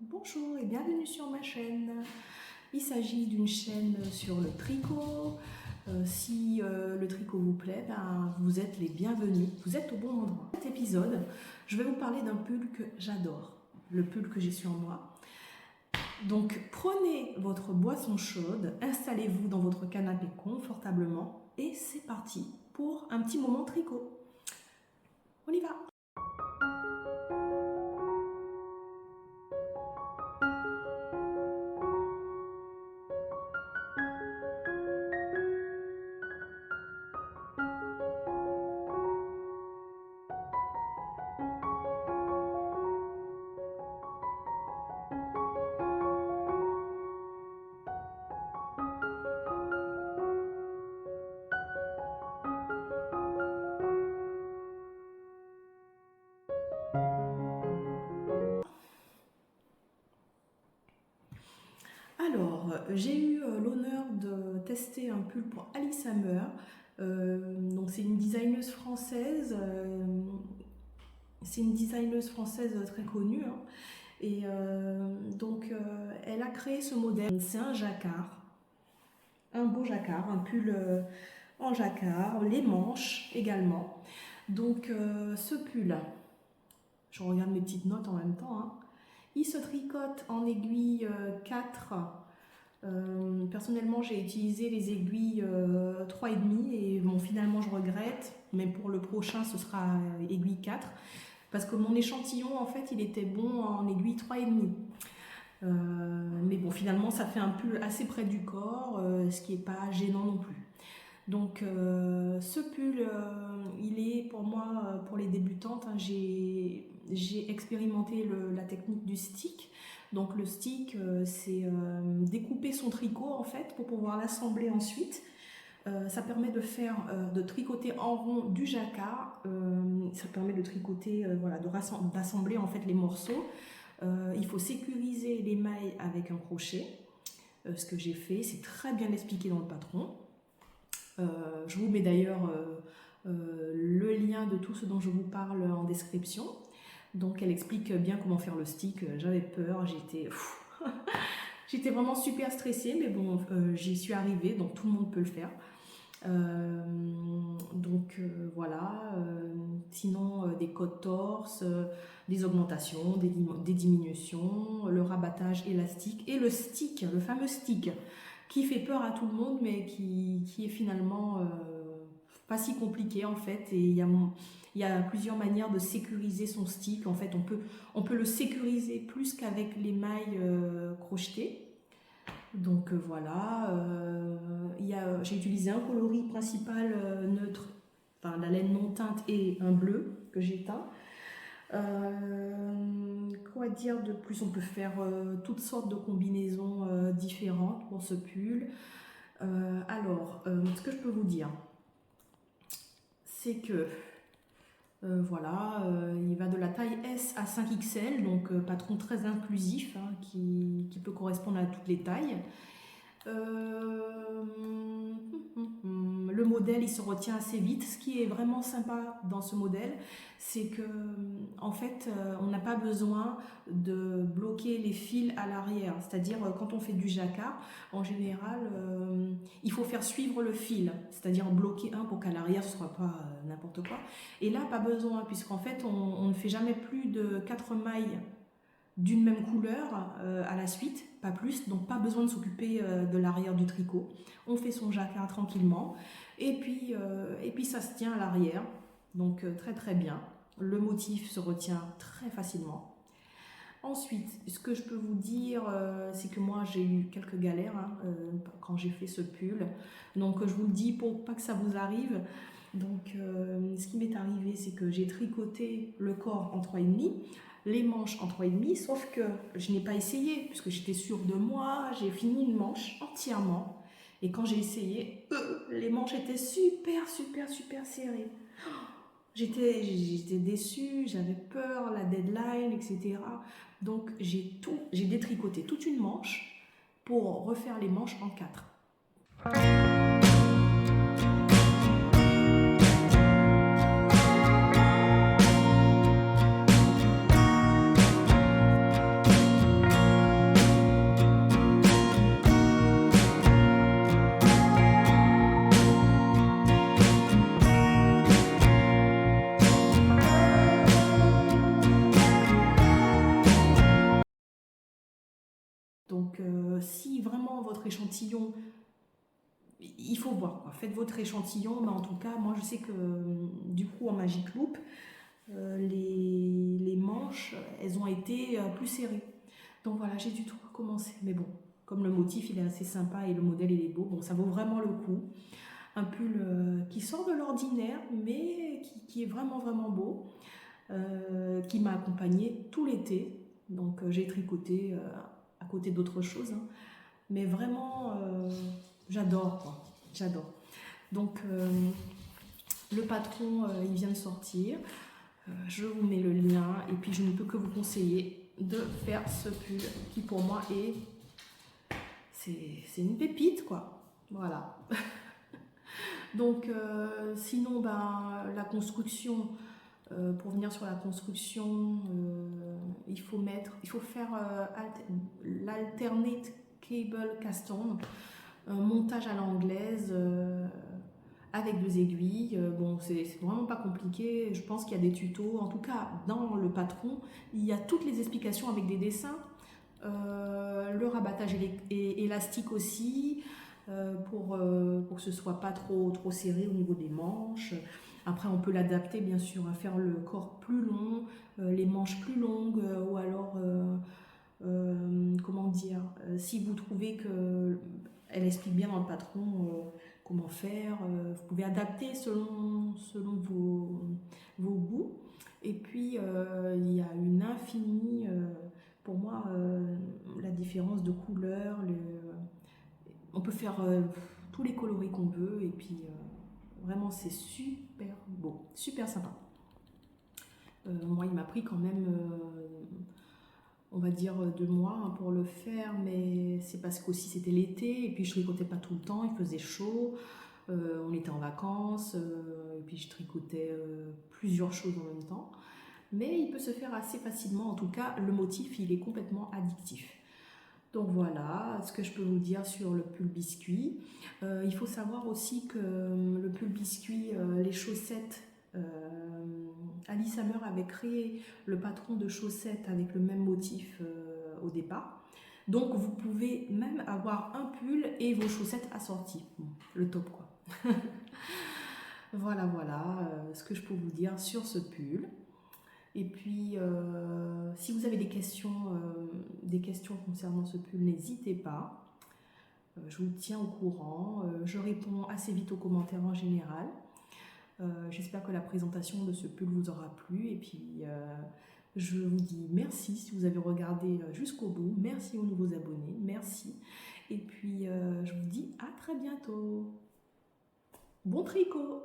Bonjour et bienvenue sur ma chaîne. Il s'agit d'une chaîne sur le tricot. Si le tricot vous plaît, vous êtes les bienvenus, vous êtes au bon endroit. Dans cet épisode, je vais vous parler d'un pull que j'adore, le pull que j'ai sur moi. Donc prenez votre boisson chaude, installez-vous dans votre canapé confortablement et c'est parti pour un petit moment tricot. On y va! Alors, j'ai eu l'honneur de tester un pull pour Alice Hammer. Donc c'est une designeuse française. C'est une designeuse française très connue. Hein. Et elle a créé ce modèle. C'est un jacquard, un beau jacquard, un pull en jacquard, les manches également. Donc ce pull, je regarde mes petites notes en même temps. Hein. Il se tricote en aiguille 4. Personnellement, j'ai utilisé les aiguilles 3,5 et bon, finalement, je regrette. Mais pour le prochain, ce sera aiguille 4. Parce que mon échantillon, en fait, il était bon en aiguille 3,5. Mais bon, finalement, ça fait un pull assez près du corps, ce qui n'est pas gênant non plus. Donc ce pull, il est pour moi, pour les débutantes, hein, j'ai expérimenté la technique du stick. Donc le stick, c'est découper son tricot en fait pour pouvoir l'assembler ensuite. Ça permet de tricoter en rond du jacquard. Ça permet de tricoter, voilà, d'assembler en fait les morceaux. Il faut sécuriser les mailles avec un crochet. Ce que j'ai fait, c'est très bien expliqué dans le patron. Je vous mets d'ailleurs le lien de tout ce dont je vous parle en description. Donc elle explique bien comment faire le stick. J'avais peur, j'étais vraiment super stressée, mais bon, j'y suis arrivée, donc tout le monde peut le faire. Voilà, sinon des côtes torses, des augmentations, des diminutions, le rabattage élastique et le stick, le fameux stick qui fait peur à tout le monde mais qui est finalement pas si compliqué en fait. Et il y a plusieurs manières de sécuriser son stick. En fait, on peut le sécuriser plus qu'avec les mailles crochetées. Donc voilà, j'ai utilisé un coloris principal neutre, enfin la laine non teinte et un bleu que j'ai teint. Quoi dire de plus? On peut faire toutes sortes de combinaisons différentes pour ce pull. Ce que je peux vous dire, c'est que il va de la taille S à 5XL, donc patron très inclusif, hein, qui peut correspondre à toutes les tailles. Le modèle, il se retient assez vite. Ce qui est vraiment sympa dans ce modèle, c'est que en fait, on n'a pas besoin de bloquer les fils à l'arrière. C'est-à-dire, quand on fait du jacquard, en général, il faut faire suivre le fil, c'est-à-dire bloquer un pour qu'à l'arrière, ce ne soit pas n'importe quoi. Et là, pas besoin, puisqu'en fait, on ne fait jamais plus de 4 mailles d'une même couleur à la suite, pas plus, donc pas besoin de s'occuper de l'arrière du tricot. On fait son jacquard tranquillement et puis ça se tient à l'arrière, donc très très bien. Le motif se retient très facilement. Ensuite, ce que je peux vous dire, c'est que moi j'ai eu quelques galères hein, quand j'ai fait ce pull, donc je vous le dis pour pas que ça vous arrive. Donc ce qui m'est arrivé, c'est que j'ai tricoté le corps en 3,5, les manches en 3,5, sauf que je n'ai pas essayé, puisque j'étais sûre de moi, j'ai fini une manche entièrement, et quand j'ai essayé, les manches étaient super serrées. J'étais déçue, j'avais peur, la deadline, etc. Donc j'ai détricoté toute une manche pour refaire les manches en 4. Donc si vraiment votre échantillon, il faut voir quoi. Faites votre échantillon, mais en tout cas moi je sais que du coup en Magic Loop, les manches elles ont été plus serrées. Donc voilà, j'ai dû tout recommencer. Mais bon, comme le motif il est assez sympa et le modèle il est beau, bon ça vaut vraiment le coup. Un pull qui sort de l'ordinaire, mais qui est vraiment vraiment beau, qui m'a accompagnée tout l'été. Donc j'ai tricoté à côté d'autres choses, hein. Mais vraiment, j'adore quoi, j'adore. Donc le patron, il vient de sortir. Je vous mets le lien et puis je ne peux que vous conseiller de faire ce pull qui pour moi c'est une pépite quoi. Voilà. Donc sinon la construction, pour venir sur la construction, il faut faire l'alternate cable cast on, un montage à l'anglaise avec 2 aiguilles. Bon, c'est vraiment pas compliqué. Je pense qu'il y a des tutos. En tout cas, dans le patron, il y a toutes les explications avec des dessins. Le rabattage élastique aussi, pour que ce soit pas trop serré au niveau des manches. Après, on peut l'adapter bien sûr à faire le corps plus long, les manches plus longues, ou alors, comment dire, si vous trouvez que elle explique bien dans le patron comment faire, vous pouvez adapter selon vos goûts. Et puis, il y a une infinie, pour moi, la différence de couleur, on peut faire tous les coloris qu'on veut, et puis vraiment c'est super beau, super sympa. Moi il m'a pris quand même, on va dire 2 mois hein, pour le faire, mais c'est parce qu'aussi c'était l'été, et puis je tricotais pas tout le temps, il faisait chaud, on était en vacances, et puis je tricotais plusieurs choses en même temps. Mais il peut se faire assez facilement, en tout cas le motif il est complètement addictif. Donc voilà ce que je peux vous dire sur le pull biscuit. Il faut savoir aussi que le pull biscuit, les chaussettes, Alice Hammer avait créé le patron de chaussettes avec le même motif au départ. Donc vous pouvez même avoir un pull et vos chaussettes assorties. Bon, le top quoi. Voilà, ce que je peux vous dire sur ce pull. Et puis, si vous avez des questions concernant ce pull, n'hésitez pas. Je vous tiens au courant. Je réponds assez vite aux commentaires en général. J'espère que la présentation de ce pull vous aura plu. Et puis, je vous dis merci si vous avez regardé jusqu'au bout. Merci aux nouveaux abonnés. Merci. Et puis, je vous dis à très bientôt. Bon tricot!